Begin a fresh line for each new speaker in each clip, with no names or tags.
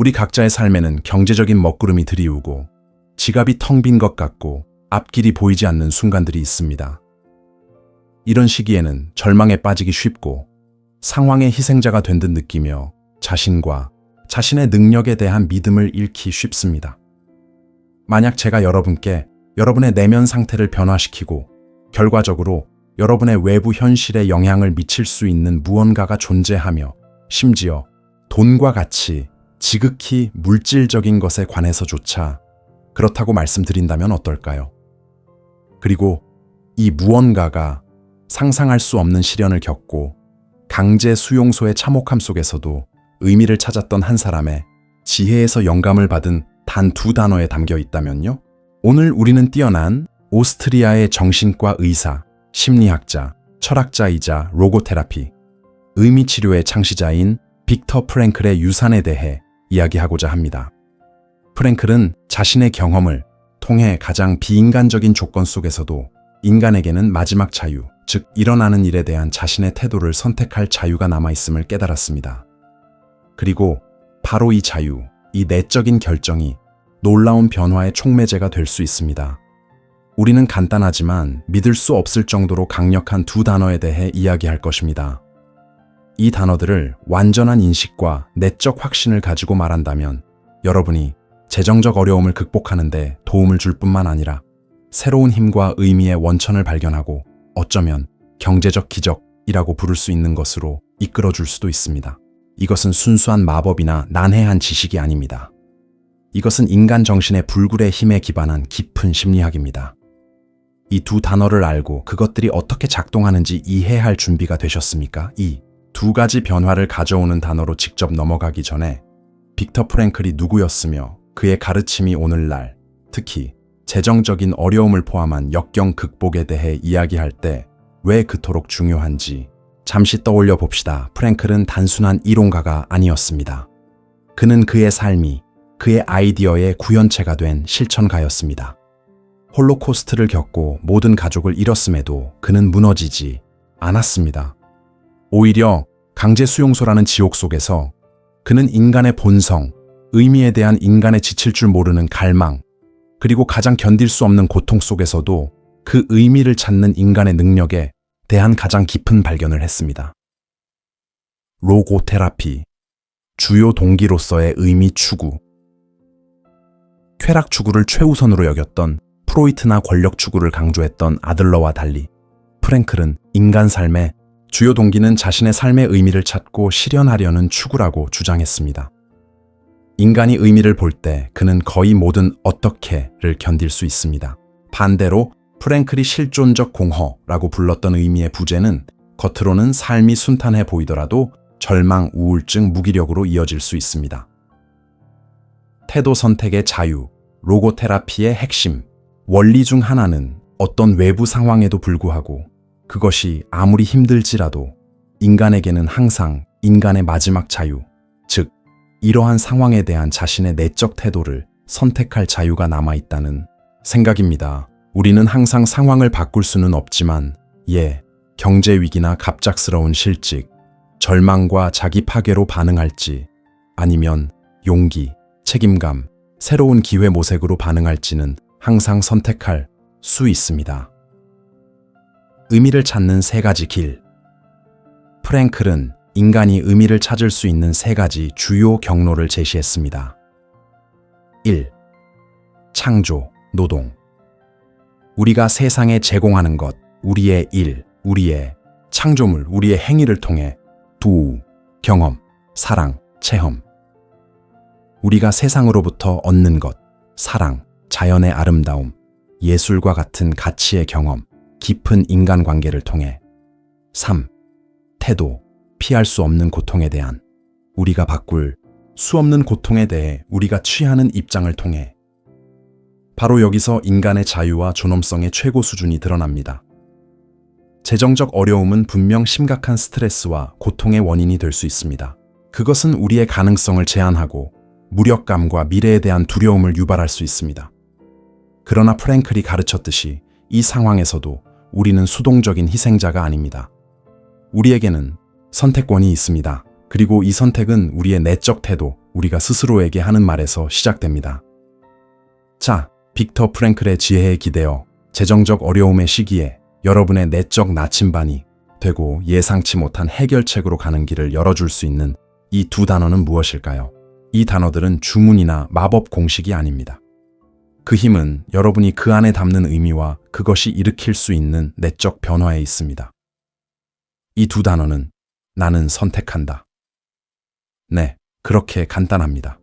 우리 각자의 삶에는 경제적인 먹구름이 드리우고 지갑이 텅 빈 것 같고 앞길이 보이지 않는 순간들이 있습니다. 이런 시기에는 절망에 빠지기 쉽고 상황의 희생자가 된 듯 느끼며 자신과 자신의 능력에 대한 믿음을 잃기 쉽습니다. 만약 제가 여러분께 여러분의 내면 상태를 변화시키고 결과적으로 여러분의 외부 현실에 영향을 미칠 수 있는 무언가가 존재하며 심지어 돈과 같이 지극히 물질적인 것에 관해서조차 그렇다고 말씀드린다면 어떨까요? 그리고 이 무언가가 상상할 수 없는 시련을 겪고 강제 수용소의 참혹함 속에서도 의미를 찾았던 한 사람의 지혜에서 영감을 받은 단 2단어에 담겨 있다면요? 오늘 우리는 뛰어난 오스트리아의 정신과 의사, 심리학자, 철학자이자 로고테라피, 의미치료의 창시자인 빅터 프랭클의 유산에 대해 이야기하고자 합니다. 프랭클은 자신의 경험을 통해 가장 비인간적인 조건 속에서도 인간에게는 마지막 자유, 즉 일어나는 일에 대한 자신의 태도를 선택할 자유가 남아있음을 깨달았습니다. 그리고 바로 이 자유, 이 내적인 결정이 놀라운 변화의 촉매제가 될 수 있습니다. 우리는 간단하지만 믿을 수 없을 정도로 강력한 2단어에 대해 이야기할 것입니다. 이 단어들을 완전한 인식과 내적 확신을 가지고 말한다면 여러분이 재정적 어려움을 극복하는 데 도움을 줄 뿐만 아니라 새로운 힘과 의미의 원천을 발견하고 어쩌면 경제적 기적이라고 부를 수 있는 것으로 이끌어줄 수도 있습니다. 이것은 순수한 마법이나 난해한 지식이 아닙니다. 이것은 인간 정신의 불굴의 힘에 기반한 깊은 심리학입니다. 이 2단어를 알고 그것들이 어떻게 작동하는지 이해할 준비가 되셨습니까? 이 2가지 변화를 가져오는 단어로 직접 넘어가기 전에 빅터 프랭클이 누구였으며 그의 가르침이 오늘날 특히 재정적인 어려움을 포함한 역경 극복에 대해 이야기할 때 왜 그토록 중요한지 잠시 떠올려 봅시다. 프랭클은 단순한 이론가가 아니었습니다. 그는 그의 삶이 그의 아이디어의 구현체가 된 실천가였습니다. 홀로코스트를 겪고 모든 가족을 잃었음에도 그는 무너지지 않았습니다. 오히려 강제 수용소라는 지옥 속에서 그는 인간의 본성, 의미에 대한 인간의 지칠 줄 모르는 갈망, 그리고 가장 견딜 수 없는 고통 속에서도 그 의미를 찾는 인간의 능력에 대한 가장 깊은 발견을 했습니다. 로고테라피, 주요 동기로서의 의미 추구. 쾌락 추구를 최우선으로 여겼던 프로이트나 권력 추구를 강조했던 아들러와 달리 프랭클은 인간 삶의 주요 동기는 자신의 삶의 의미를 찾고 실현하려는 추구라고 주장했습니다. 인간이 의미를 볼 때 그는 거의 모든 어떻게를 견딜 수 있습니다. 반대로 프랭클이 실존적 공허라고 불렀던 의미의 부재는 겉으로는 삶이 순탄해 보이더라도 절망, 우울증, 무기력으로 이어질 수 있습니다. 태도 선택의 자유, 로고테라피의 핵심, 원리 중 하나는 어떤 외부 상황에도 불구하고 그것이 아무리 힘들지라도 인간에게는 항상 인간의 마지막 자유, 즉 이러한 상황에 대한 자신의 내적 태도를 선택할 자유가 남아있다는 생각입니다. 우리는 항상 상황을 바꿀 수는 없지만 경제 위기나 갑작스러운 실직, 절망과 자기 파괴로 반응할지 아니면 용기, 책임감, 새로운 기회 모색으로 반응할지는 항상 선택할 수 있습니다. 의미를 찾는 3가지 길. 프랭클은 인간이 의미를 찾을 수 있는 3가지 주요 경로를 제시했습니다. 1. 창조, 노동. 우리가 세상에 제공하는 것, 우리의 일, 우리의 창조물, 우리의 행위를 통해 경험, 사랑, 체험. 우리가 세상으로부터 얻는 것, 사랑, 자연의 아름다움, 예술과 같은 가치의 경험, 깊은 인간관계를 통해 3. 태도, 피할 수 없는 고통에 대한 우리가 바꿀 수 없는 고통에 대해 우리가 취하는 입장을 통해 바로 여기서 인간의 자유와 존엄성의 최고 수준이 드러납니다. 재정적 어려움은 분명 심각한 스트레스와 고통의 원인이 될 수 있습니다. 그것은 우리의 가능성을 제한하고 무력감과 미래에 대한 두려움을 유발할 수 있습니다. 그러나 프랭클이 가르쳤듯이 이 상황에서도 우리는 수동적인 희생자가 아닙니다. 우리에게는 선택권이 있습니다. 그리고 이 선택은 우리의 내적 태도, 우리가 스스로에게 하는 말에서 시작됩니다. 자, 빅터 프랭클의 지혜에 기대어 재정적 어려움의 시기에 여러분의 내적 나침반이 되고 예상치 못한 해결책으로 가는 길을 열어줄 수 있는 이 두 단어는 무엇일까요? 이 단어들은 주문이나 마법 공식이 아닙니다. 그 힘은 여러분이 그 안에 담는 의미와 그것이 일으킬 수 있는 내적 변화에 있습니다. 이 두 단어는 나는 선택한다. 네, 그렇게 간단합니다.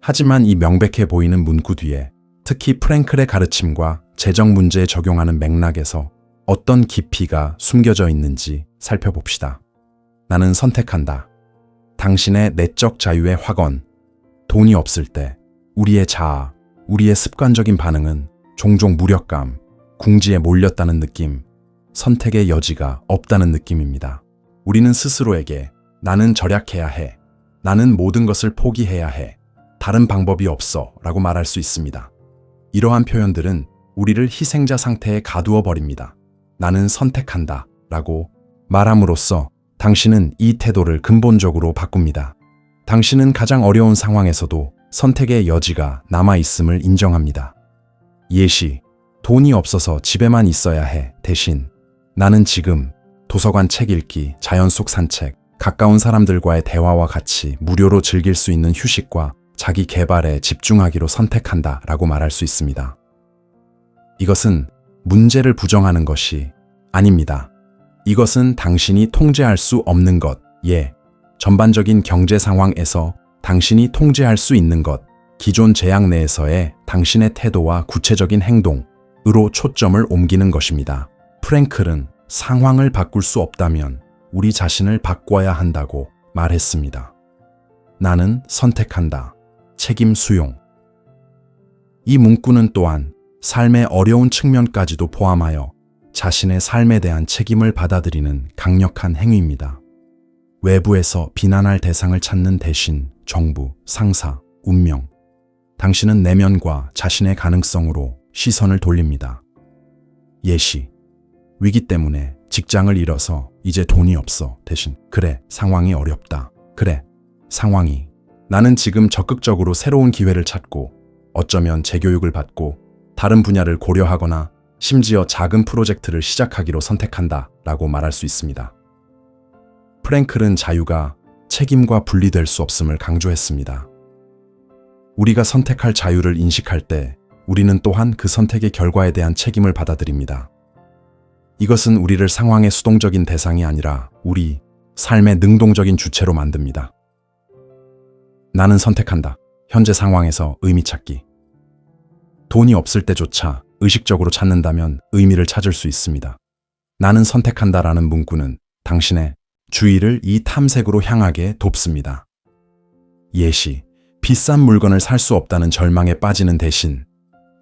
하지만 이 명백해 보이는 문구 뒤에 특히 프랭클의 가르침과 재정 문제에 적용하는 맥락에서 어떤 깊이가 숨겨져 있는지 살펴봅시다. 나는 선택한다. 당신의 내적 자유의 확언. 돈이 없을 때 우리의 자아, 우리의 습관적인 반응은 종종 무력감, 궁지에 몰렸다는 느낌, 선택의 여지가 없다는 느낌입니다. 우리는 스스로에게 나는 절약해야 해, 나는 모든 것을 포기해야 해, 다른 방법이 없어 라고 말할 수 있습니다. 이러한 표현들은 우리를 희생자 상태에 가두어 버립니다. 나는 선택한다 라고 말함으로써 당신은 이 태도를 근본적으로 바꿉니다. 당신은 가장 어려운 상황에서도 선택의 여지가 남아있음을 인정합니다. 예시, 돈이 없어서 집에만 있어야 해 대신 나는 지금 도서관 책 읽기, 자연 속 산책, 가까운 사람들과의 대화와 같이 무료로 즐길 수 있는 휴식과 자기 개발에 집중하기로 선택한다 라고 말할 수 있습니다. 이것은 문제를 부정하는 것이 아닙니다. 이것은 당신이 통제할 수 없는 것, 전반적인 경제 상황에서 당신이 통제할 수 있는 것, 기존 제약 내에서의 당신의 태도와 구체적인 행동으로 초점을 옮기는 것입니다. 프랭클은 상황을 바꿀 수 없다면 우리 자신을 바꿔야 한다고 말했습니다. 나는 선택한다. 책임 수용. 이 문구는 또한 삶의 어려운 측면까지도 포함하여 자신의 삶에 대한 책임을 받아들이는 강력한 행위입니다. 외부에서 비난할 대상을 찾는 대신 정부, 상사, 운명, 당신은 내면과 자신의 가능성으로 시선을 돌립니다. 예시, 위기 때문에 직장을 잃어서 이제 돈이 없어 대신 그래, 상황이 어렵다. 그래, 상황이. 나는 지금 적극적으로 새로운 기회를 찾고 어쩌면 재교육을 받고 다른 분야를 고려하거나 심지어 작은 프로젝트를 시작하기로 선택한다 라고 말할 수 있습니다. 프랭클은 자유가 책임과 분리될 수 없음을 강조했습니다. 우리가 선택할 자유를 인식할 때 우리는 또한 그 선택의 결과에 대한 책임을 받아들입니다. 이것은 우리를 상황의 수동적인 대상이 아니라 우리 삶의 능동적인 주체로 만듭니다. 나는 선택한다. 현재 상황에서 의미 찾기. 돈이 없을 때조차 의식적으로 찾는다면 의미를 찾을 수 있습니다. 나는 선택한다라는 문구는 당신의 주의를 이 탐색으로 향하게 돕습니다. 예시, 비싼 물건을 살 수 없다는 절망에 빠지는 대신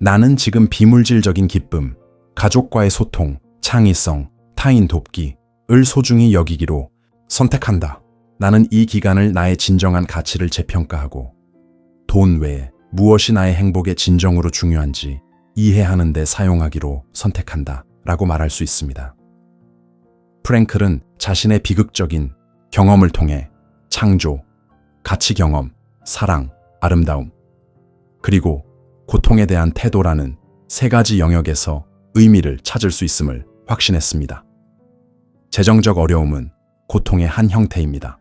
나는 지금 비물질적인 기쁨, 가족과의 소통, 창의성, 타인 돕기를 소중히 여기기로 선택한다. 나는 이 기간을 나의 진정한 가치를 재평가하고 돈 외에 무엇이 나의 행복에 진정으로 중요한지 이해하는 데 사용하기로 선택한다 라고 말할 수 있습니다. 프랭클은 자신의 비극적인 경험을 통해 창조, 가치 경험, 사랑, 아름다움, 그리고 고통에 대한 태도라는 세 가지 영역에서 의미를 찾을 수 있음을 확신했습니다. 재정적 어려움은 고통의 한 형태입니다.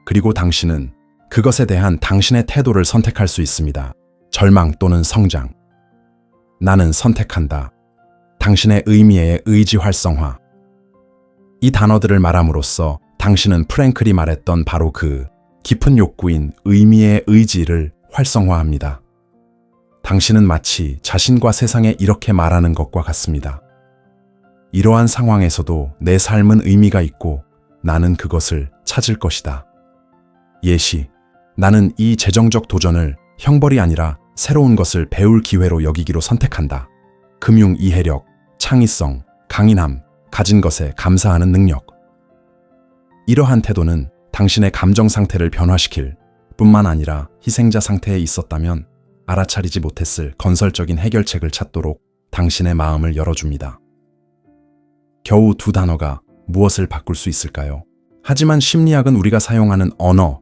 그리고 당신은 그것에 대한 당신의 태도를 선택할 수 있습니다. 절망 또는 성장. 나는 선택한다. 당신의 의미의 의지 활성화. 이 단어들을 말함으로써 당신은 프랭클이 말했던 바로 그 깊은 욕구인 의미의 의지를 활성화합니다. 당신은 마치 자신과 세상에 이렇게 말하는 것과 같습니다. 이러한 상황에서도 내 삶은 의미가 있고 나는 그것을 찾을 것이다. 예시, 나는 이 재정적 도전을 형벌이 아니라 새로운 것을 배울 기회로 여기기로 선택한다. 금융 이해력, 창의성, 강인함, 가진 것에 감사하는 능력. 이러한 태도는 당신의 감정 상태를 변화시킬 뿐만 아니라 희생자 상태에 있었다면 알아차리지 못했을 건설적인 해결책을 찾도록 당신의 마음을 열어줍니다. 겨우 두 단어가 무엇을 바꿀 수 있을까요? 하지만 심리학은 우리가 사용하는 언어,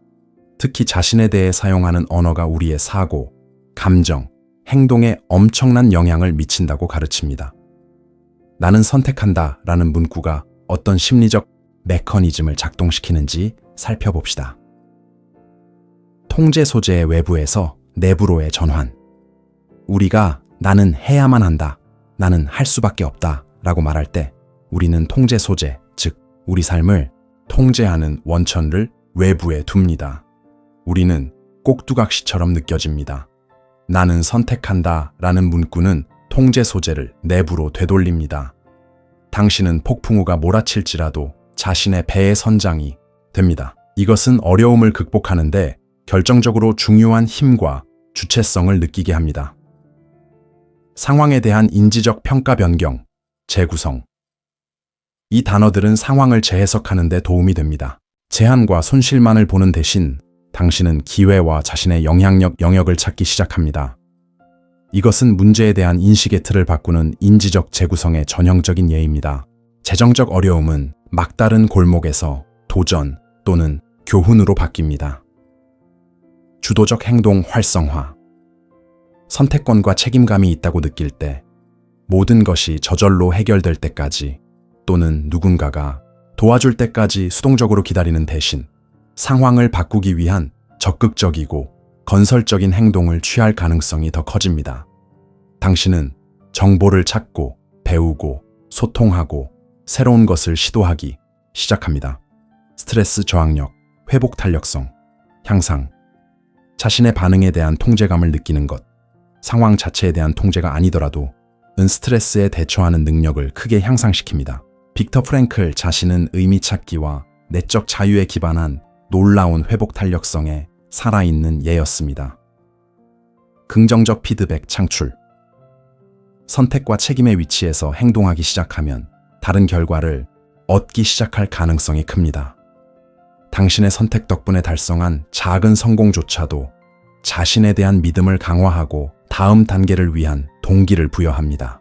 특히 자신에 대해 사용하는 언어가 우리의 사고, 감정, 행동에 엄청난 영향을 미친다고 가르칩니다. 나는 선택한다 라는 문구가 어떤 심리적 메커니즘을 작동시키는지 살펴봅시다. 통제 소재의 외부에서 내부로의 전환. 우리가 나는 해야만 한다, 나는 할 수밖에 없다 라고 말할 때 우리는 통제 소재, 즉 우리 삶을 통제하는 원천을 외부에 둡니다. 우리는 꼭두각시처럼 느껴집니다. 나는 선택한다 라는 문구는 통제 소재를 내부로 되돌립니다. 당신은 폭풍우가 몰아칠지라도 자신의 배의 선장이 됩니다. 이것은 어려움을 극복하는데 결정적으로 중요한 힘과 주체성을 느끼게 합니다. 상황에 대한 인지적 평가 변경, 재구성. 이 단어들은 상황을 재해석하는 데 도움이 됩니다. 제한과 손실만을 보는 대신 당신은 기회와 자신의 영향력 영역을 찾기 시작합니다. 이것은 문제에 대한 인식의 틀을 바꾸는 인지적 재구성의 전형적인 예입니다. 재정적 어려움은 막다른 골목에서 도전 또는 교훈으로 바뀝니다. 주도적 행동 활성화. 선택권과 책임감이 있다고 느낄 때, 모든 것이 저절로 해결될 때까지 또는 누군가가 도와줄 때까지 수동적으로 기다리는 대신 상황을 바꾸기 위한 적극적이고 건설적인 행동을 취할 가능성이 더 커집니다. 당신은 정보를 찾고 배우고 소통하고 새로운 것을 시도하기 시작합니다. 스트레스 저항력, 회복 탄력성, 향상. 자신의 반응에 대한 통제감을 느끼는 것, 상황 자체에 대한 통제가 아니더라도 스트레스에 대처하는 능력을 크게 향상시킵니다. 빅터 프랭클 자신은 의미 찾기와 내적 자유에 기반한 놀라운 회복 탄력성에 살아있는 예였습니다. 긍정적 피드백 창출. 선택과 책임의 위치에서 행동하기 시작하면 다른 결과를 얻기 시작할 가능성이 큽니다. 당신의 선택 덕분에 달성한 작은 성공조차도 자신에 대한 믿음을 강화하고 다음 단계를 위한 동기를 부여합니다.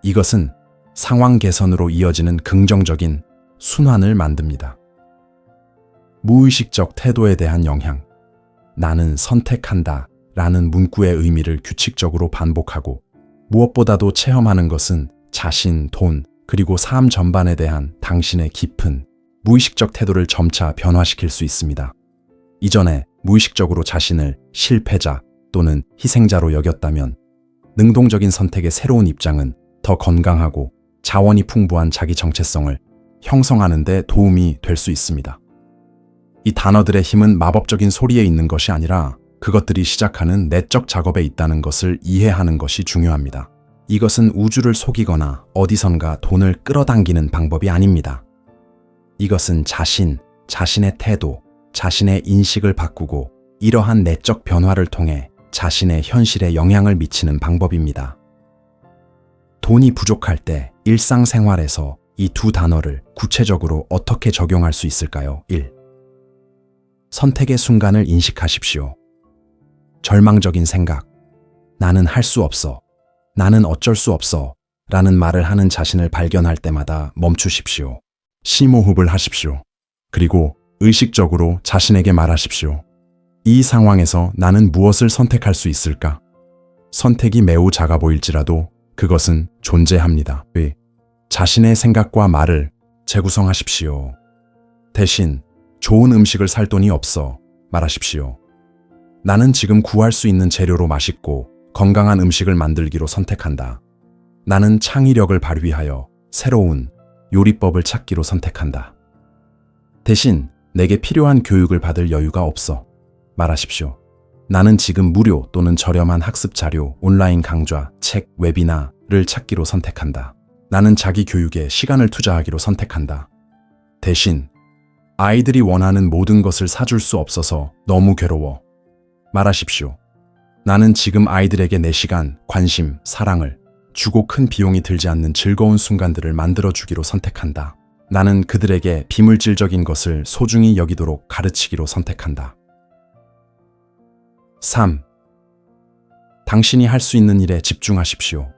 이것은 상황 개선으로 이어지는 긍정적인 순환을 만듭니다. 무의식적 태도에 대한 영향. 나는 선택한다 라는 문구의 의미를 규칙적으로 반복하고 무엇보다도 체험하는 것은 자신, 돈, 그리고 삶 전반에 대한 당신의 깊은 무의식적 태도를 점차 변화시킬 수 있습니다. 이전에 무의식적으로 자신을 실패자 또는 희생자로 여겼다면 능동적인 선택의 새로운 입장은 더 건강하고 자원이 풍부한 자기 정체성을 형성하는 데 도움이 될 수 있습니다. 이 단어들의 힘은 마법적인 소리에 있는 것이 아니라 그것들이 시작하는 내적 작업에 있다는 것을 이해하는 것이 중요합니다. 이것은 우주를 속이거나 어디선가 돈을 끌어당기는 방법이 아닙니다. 이것은 자신의 태도, 자신의 인식을 바꾸고 이러한 내적 변화를 통해 자신의 현실에 영향을 미치는 방법입니다. 돈이 부족할 때 일상생활에서 이 두 단어를 구체적으로 어떻게 적용할 수 있을까요? 1. 선택의 순간을 인식하십시오. 절망적인 생각, 나는 할 수 없어, 나는 어쩔 수 없어 라는 말을 하는 자신을 발견할 때마다 멈추십시오. 심호흡을 하십시오. 그리고 의식적으로 자신에게 말하십시오. 이 상황에서 나는 무엇을 선택할 수 있을까? 선택이 매우 작아 보일지라도 그것은 존재합니다. 자신의 생각과 말을 재구성하십시오. 대신 좋은 음식을 살 돈이 없어 말하십시오. 나는 지금 구할 수 있는 재료로 맛있고 건강한 음식을 만들기로 선택한다. 나는 창의력을 발휘하여 새로운 요리법을 찾기로 선택한다. 대신 내게 필요한 교육을 받을 여유가 없어 말하십시오. 나는 지금 무료 또는 저렴한 학습 자료, 온라인 강좌, 책, 웨비나를 찾기로 선택한다. 나는 자기 교육에 시간을 투자하기로 선택한다. 대신 아이들이 원하는 모든 것을 사줄 수 없어서 너무 괴로워 말하십시오. 나는 지금 아이들에게 내 시간, 관심, 사랑을 주고 큰 비용이 들지 않는 즐거운 순간들을 만들어주기로 선택한다. 나는 그들에게 비물질적인 것을 소중히 여기도록 가르치기로 선택한다. 3. 당신이 할 수 있는 일에 집중하십시오.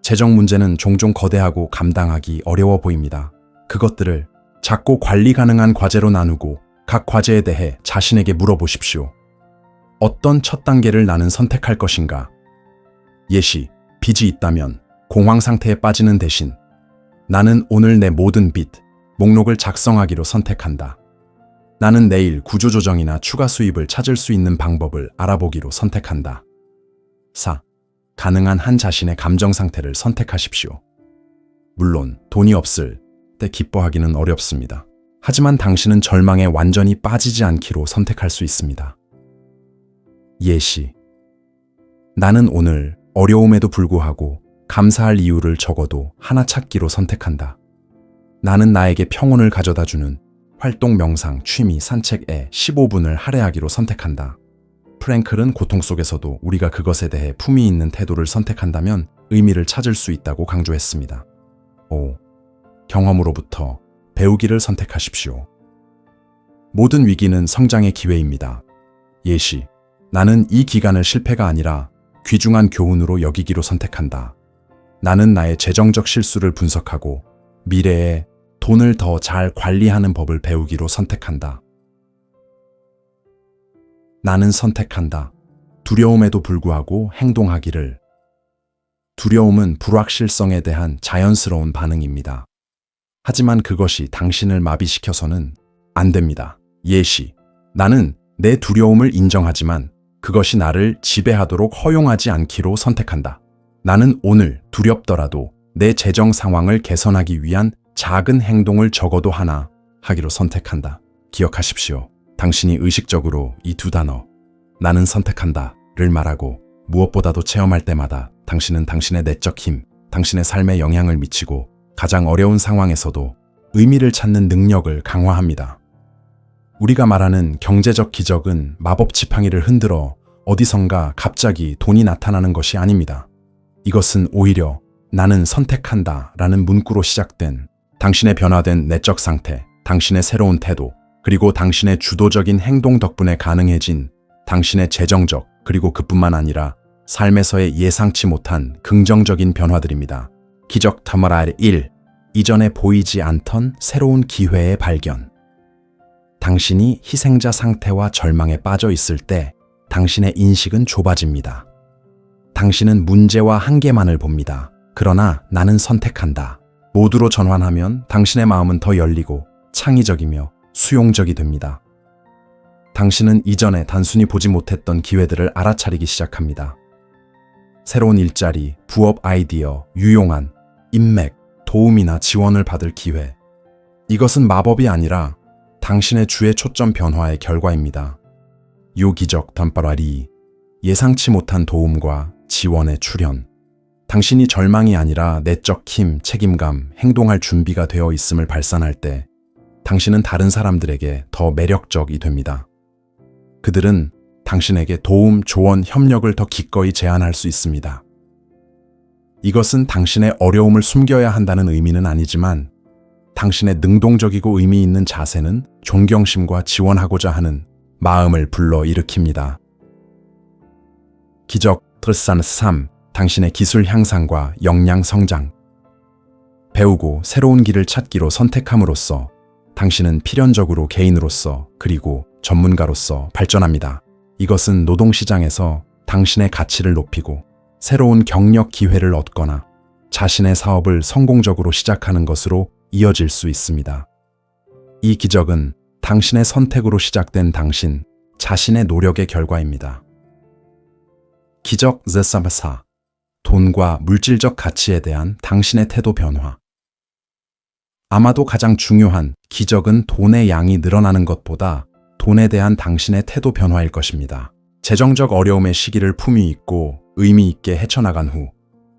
재정 문제는 종종 거대하고 감당하기 어려워 보입니다. 그것들을 작고 관리 가능한 과제로 나누고 각 과제에 대해 자신에게 물어보십시오. 어떤 첫 단계를 나는 선택할 것인가? 예시, 빚이 있다면 공황 상태에 빠지는 대신 나는 오늘 내 모든 빚 목록을 작성하기로 선택한다. 나는 내일 구조조정이나 추가 수입을 찾을 수 있는 방법을 알아보기로 선택한다. 4. 가능한 한 자신의 감정 상태를 선택하십시오. 물론 돈이 없을 때 기뻐하기는 어렵습니다. 하지만 당신은 절망에 완전히 빠지지 않기로 선택할 수 있습니다. 예시, 나는 오늘 어려움에도 불구하고 감사할 이유를 적어도 하나 찾기로 선택한다. 나는 나에게 평온을 가져다주는 활동, 명상, 취미, 산책에 15분을 할애하기로 선택한다. 프랭클은 고통 속에서도 우리가 그것에 대해 품위 있는 태도를 선택한다면 의미를 찾을 수 있다고 강조했습니다. 5. 경험으로부터 배우기를 선택하십시오. 모든 위기는 성장의 기회입니다. 예시, 나는 이 기간을 실패가 아니라 귀중한 교훈으로 여기기로 선택한다. 나는 나의 재정적 실수를 분석하고 미래에 돈을 더 잘 관리하는 법을 배우기로 선택한다. 나는 선택한다. 두려움에도 불구하고 행동하기를. 두려움은 불확실성에 대한 자연스러운 반응입니다. 하지만 그것이 당신을 마비시켜서는 안 됩니다. 예시, 나는 내 두려움을 인정하지만 그것이 나를 지배하도록 허용하지 않기로 선택한다. 나는 오늘 두렵더라도 내 재정 상황을 개선하기 위한 작은 행동을 적어도 하나 하기로 선택한다. 기억하십시오. 당신이 의식적으로 이 두 단어, 나는 선택한다를 말하고 무엇보다도 체험할 때마다 당신은 당신의 내적 힘, 당신의 삶에 영향을 미치고 가장 어려운 상황에서도 의미를 찾는 능력을 강화합니다. 우리가 말하는 경제적 기적은 마법 지팡이를 흔들어 어디선가 갑자기 돈이 나타나는 것이 아닙니다. 이것은 오히려 나는 선택한다 라는 문구로 시작된 당신의 변화된 내적 상태, 당신의 새로운 태도, 그리고 당신의 주도적인 행동 덕분에 가능해진 당신의 재정적, 그리고 그뿐만 아니라 삶에서의 예상치 못한 긍정적인 변화들입니다. 기적 타마랄 1. 이전에 보이지 않던 새로운 기회의 발견. 당신이 희생자 상태와 절망에 빠져 있을 때 당신의 인식은 좁아집니다. 당신은 문제와 한계만을 봅니다. 그러나 나는 선택한다. 모두로 전환하면 당신의 마음은 더 열리고 창의적이며 수용적이 됩니다. 당신은 이전에 단순히 보지 못했던 기회들을 알아차리기 시작합니다. 새로운 일자리, 부업 아이디어, 유용한 인맥, 도움이나 지원을 받을 기회. 이것은 마법이 아니라 당신의 주의 초점 변화의 결과입니다. 요 기적 단바라리, 예상치 못한 도움과 지원의 출현. 당신이 절망이 아니라 내적 힘, 책임감, 행동할 준비가 되어 있음을 발산할 때 당신은 다른 사람들에게 더 매력적이 됩니다. 그들은 당신에게 도움, 조언, 협력을 더 기꺼이 제안할 수 있습니다. 이것은 당신의 어려움을 숨겨야 한다는 의미는 아니지만 당신의 능동적이고 의미 있는 자세는 존경심과 지원하고자 하는 마음을 불러일으킵니다. 기적 트르산스 3. 당신의 기술 향상과 역량 성장. 배우고 새로운 길을 찾기로 선택함으로써 당신은 필연적으로 개인으로서 그리고 전문가로서 발전합니다. 이것은 노동시장에서 당신의 가치를 높이고 새로운 경력 기회를 얻거나 자신의 사업을 성공적으로 시작하는 것으로 이어질 수 있습니다. 이 기적은 당신의 선택으로 시작된 당신 자신의 노력의 결과입니다. 기적 Z34. 돈과 물질적 가치에 대한 당신의 태도 변화. 아마도 가장 중요한 기적은 돈의 양이 늘어나는 것보다 돈에 대한 당신의 태도 변화일 것입니다. 재정적 어려움의 시기를 품위 있고 의미 있게 헤쳐나간 후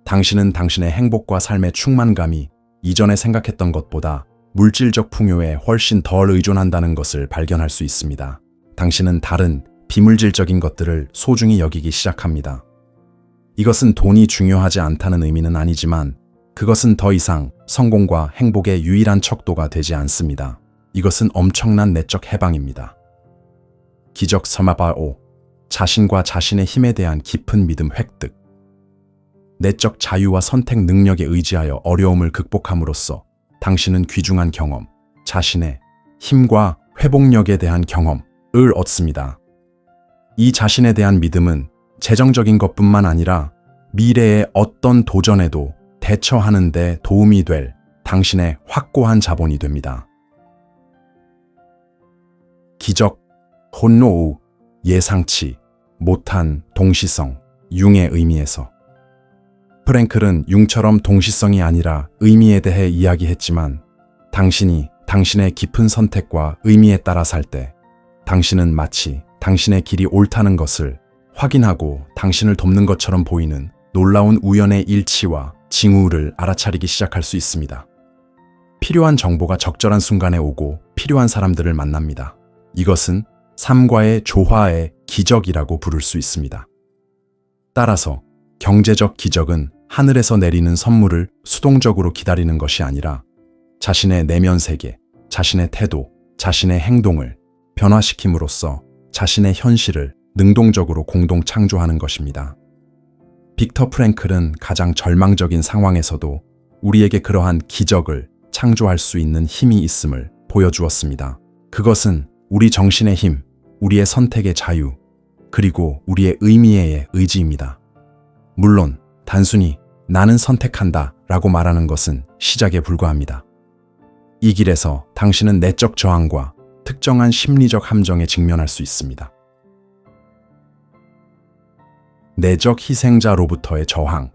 당신은 당신의 행복과 삶의 충만감이 이전에 생각했던 것보다 물질적 풍요에 훨씬 덜 의존한다는 것을 발견할 수 있습니다. 당신은 다른 비물질적인 것들을 소중히 여기기 시작합니다. 이것은 돈이 중요하지 않다는 의미는 아니지만 그것은 더 이상 성공과 행복의 유일한 척도가 되지 않습니다. 이것은 엄청난 내적 해방입니다. 기적 서마바오. 자신과 자신의 힘에 대한 깊은 믿음 획득. 내적 자유와 선택 능력에 의지하여 어려움을 극복함으로써 당신은 귀중한 경험, 자신의 힘과 회복력에 대한 경험을 얻습니다. 이 자신에 대한 믿음은 재정적인 것뿐만 아니라 미래의 어떤 도전에도 대처하는 데 도움이 될 당신의 확고한 자본이 됩니다. 기적, 혼노우, 예상치 못한 동시성, 융의 의미에서 프랭클은 융처럼 동시성이 아니라 의미에 대해 이야기했지만 당신이 당신의 깊은 선택과 의미에 따라 살 때 당신은 마치 당신의 길이 옳다는 것을 확인하고 당신을 돕는 것처럼 보이는 놀라운 우연의 일치와 징후를 알아차리기 시작할 수 있습니다. 필요한 정보가 적절한 순간에 오고 필요한 사람들을 만납니다. 이것은 삶과의 조화의 기적이라고 부를 수 있습니다. 따라서 경제적 기적은 하늘에서 내리는 선물을 수동적으로 기다리는 것이 아니라 자신의 내면 세계, 자신의 태도, 자신의 행동을 변화시킴으로써 자신의 현실을 능동적으로 공동 창조하는 것입니다. 빅터 프랭클은 가장 절망적인 상황에서도 우리에게 그러한 기적을 창조할 수 있는 힘이 있음을 보여주었습니다. 그것은 우리 정신의 힘, 우리의 선택의 자유, 그리고 우리의 의미의 의지입니다. 물론 단순히 나는 선택한다 라고 말하는 것은 시작에 불과합니다. 이 길에서 당신은 내적 저항과 특정한 심리적 함정에 직면할 수 있습니다. 내적 희생자로부터의 저항.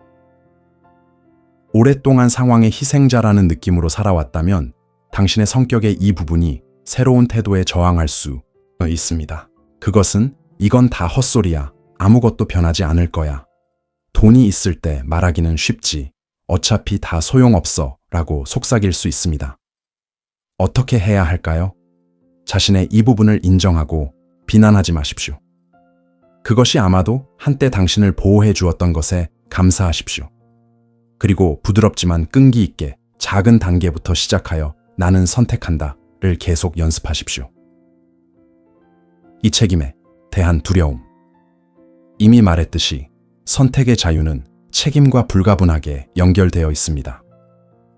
오랫동안 상황의 희생자라는 느낌으로 살아왔다면 당신의 성격의 이 부분이 새로운 태도에 저항할 수 있습니다. 그것은 이건 다 헛소리야. 아무것도 변하지 않을 거야. 돈이 있을 때 말하기는 쉽지. 어차피 다 소용없어 라고 속삭일 수 있습니다. 어떻게 해야 할까요? 자신의 이 부분을 인정하고 비난하지 마십시오. 그것이 아마도 한때 당신을 보호해 주었던 것에 감사하십시오. 그리고 부드럽지만 끈기 있게 작은 단계부터 시작하여 나는 선택한다를 계속 연습하십시오. 이 책임에 대한 두려움. 이미 말했듯이 선택의 자유는 책임과 불가분하게 연결되어 있습니다.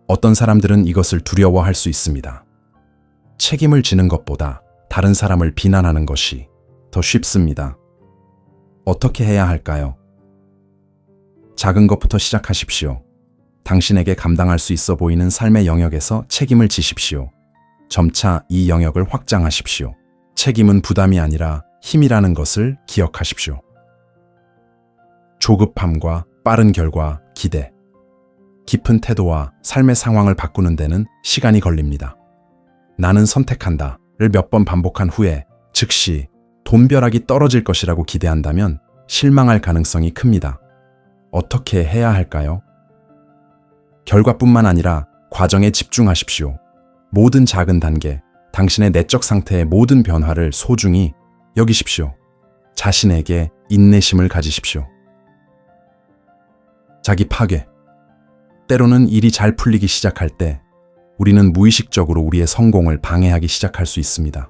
어떤 사람들은 이것을 두려워할 수 있습니다. 책임을 지는 것보다 다른 사람을 비난하는 것이 더 쉽습니다. 어떻게 해야 할까요? 작은 것부터 시작하십시오. 당신에게 감당할 수 있어 보이는 삶의 영역에서 책임을 지십시오. 점차 이 영역을 확장하십시오. 책임은 부담이 아니라 힘이라는 것을 기억하십시오. 조급함과 빠른 결과, 기대. 깊은 태도와 삶의 상황을 바꾸는 데는 시간이 걸립니다. 나는 선택한다를 몇 번 반복한 후에 즉시 돈벼락이 떨어질 것이라고 기대한다면 실망할 가능성이 큽니다. 어떻게 해야 할까요? 결과뿐만 아니라 과정에 집중하십시오. 모든 작은 단계, 당신의 내적 상태의 모든 변화를 소중히 여기십시오. 자신에게 인내심을 가지십시오. 자기 파괴. 때로는 일이 잘 풀리기 시작할 때 우리는 무의식적으로 우리의 성공을 방해하기 시작할 수 있습니다.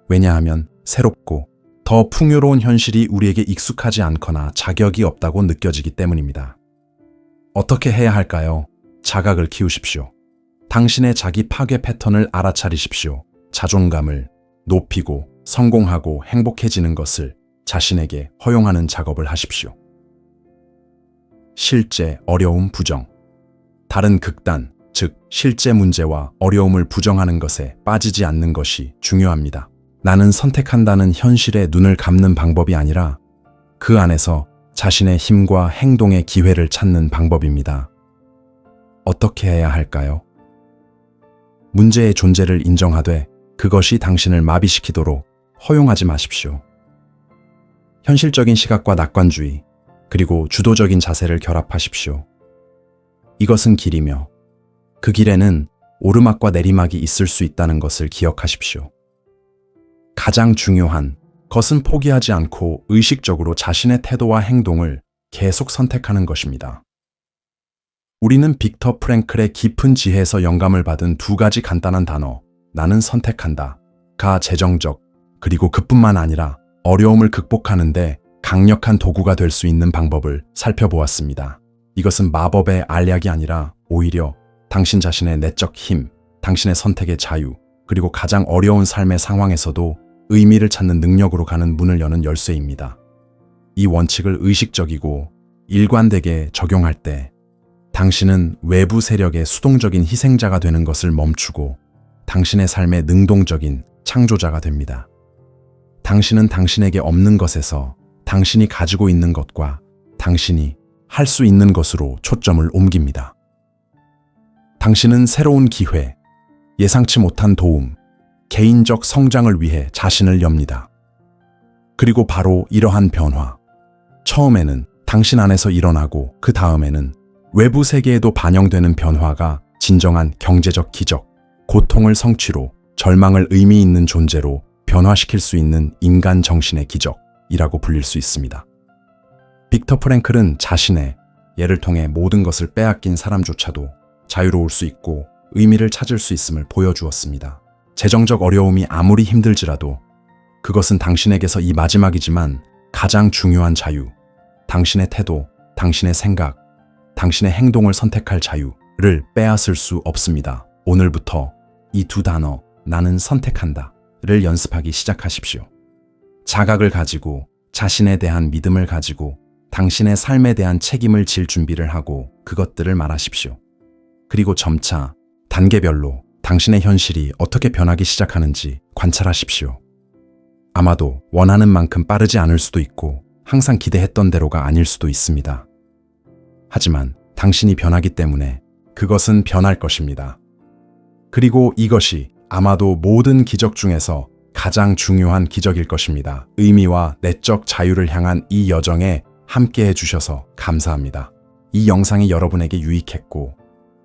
왜냐하면 새롭고 더 풍요로운 현실이 우리에게 익숙하지 않거나 자격이 없다고 느껴지기 때문입니다. 어떻게 해야 할까요? 자각을 키우십시오. 당신의 자기 파괴 패턴을 알아차리십시오. 자존감을 높이고 성공하고 행복해지는 것을 자신에게 허용하는 작업을 하십시오. 실제 어려움 부정. 다른 극단, 즉 실제 문제와 어려움을 부정하는 것에 빠지지 않는 것이 중요합니다. 나는 선택한다는 현실에 눈을 감는 방법이 아니라 그 안에서 자신의 힘과 행동의 기회를 찾는 방법입니다. 어떻게 해야 할까요? 문제의 존재를 인정하되 그것이 당신을 마비시키도록 허용하지 마십시오. 현실적인 시각과 낙관주의, 그리고 주도적인 자세를 결합하십시오. 이것은 길이며 그 길에는 오르막과 내리막이 있을 수 있다는 것을 기억하십시오. 가장 중요한 것은 포기하지 않고 의식적으로 자신의 태도와 행동을 계속 선택하는 것입니다. 우리는 빅터 프랭클의 깊은 지혜에서 영감을 받은 두 가지 간단한 단어, 나는 선택한다, 가 재정적, 그리고 그뿐만 아니라 어려움을 극복하는데 강력한 도구가 될 수 있는 방법을 살펴보았습니다. 이것은 마법의 알약이 아니라 오히려 당신 자신의 내적 힘, 당신의 선택의 자유, 그리고 가장 어려운 삶의 상황에서도 의미를 찾는 능력으로 가는 문을 여는 열쇠입니다. 이 원칙을 의식적이고 일관되게 적용할 때 당신은 외부 세력의 수동적인 희생자가 되는 것을 멈추고 당신의 삶의 능동적인 창조자가 됩니다. 당신은 당신에게 없는 것에서 당신이 가지고 있는 것과 당신이 할 수 있는 것으로 초점을 옮깁니다. 당신은 새로운 기회, 예상치 못한 도움, 개인적 성장을 위해 자신을 엽니다. 그리고 바로 이러한 변화, 처음에는 당신 안에서 일어나고 그 다음에는 외부 세계에도 반영되는 변화가 진정한 경제적 기적, 고통을 성취로 절망을 의미 있는 존재로 변화시킬 수 있는 인간 정신의 기적이라고 불릴 수 있습니다. 빅터 프랭클은 자신의 예를 통해 모든 것을 빼앗긴 사람조차도 자유로울 수 있고 의미를 찾을 수 있음을 보여주었습니다. 재정적 어려움이 아무리 힘들지라도 그것은 당신에게서 이 마지막이지만 가장 중요한 자유, 당신의 태도, 당신의 생각, 당신의 행동을 선택할 자유를 빼앗을 수 없습니다. 오늘부터 이 두 단어, 나는 선택한다를 연습하기 시작하십시오. 자각을 가지고 자신에 대한 믿음을 가지고 당신의 삶에 대한 책임을 질 준비를 하고 그것들을 말하십시오. 그리고 점차 단계별로 당신의 현실이 어떻게 변하기 시작하는지 관찰하십시오. 아마도 원하는 만큼 빠르지 않을 수도 있고 항상 기대했던 대로가 아닐 수도 있습니다. 하지만 당신이 변하기 때문에 그것은 변할 것입니다. 그리고 이것이 아마도 모든 기적 중에서 가장 중요한 기적일 것입니다. 의미와 내적 자유를 향한 이 여정에 함께 해주셔서 감사합니다. 이 영상이 여러분에게 유익했고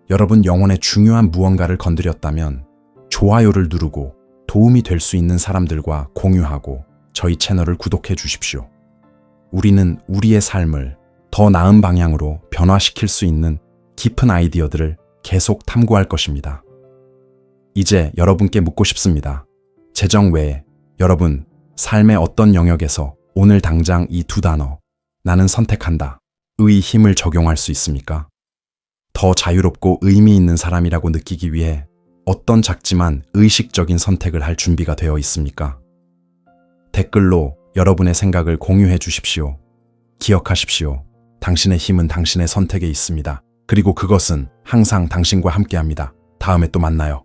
여러분 영혼의 중요한 무언가를 건드렸다면 좋아요를 누르고 도움이 될 수 있는 사람들과 공유하고 저희 채널을 구독해 주십시오. 우리는 우리의 삶을 더 나은 방향으로 변화시킬 수 있는 깊은 아이디어들을 계속 탐구할 것입니다. 이제 여러분께 묻고 싶습니다. 재정 외에 여러분 삶의 어떤 영역에서 오늘 당장 이 두 단어 나는 선택한다 의 힘을 적용할 수 있습니까? 더 자유롭고 의미 있는 사람이라고 느끼기 위해 어떤 작지만 의식적인 선택을 할 준비가 되어 있습니까? 댓글로 여러분의 생각을 공유해 주십시오. 기억하십시오. 당신의 힘은 당신의 선택에 있습니다. 그리고 그것은 항상 당신과 함께합니다. 다음에 또 만나요.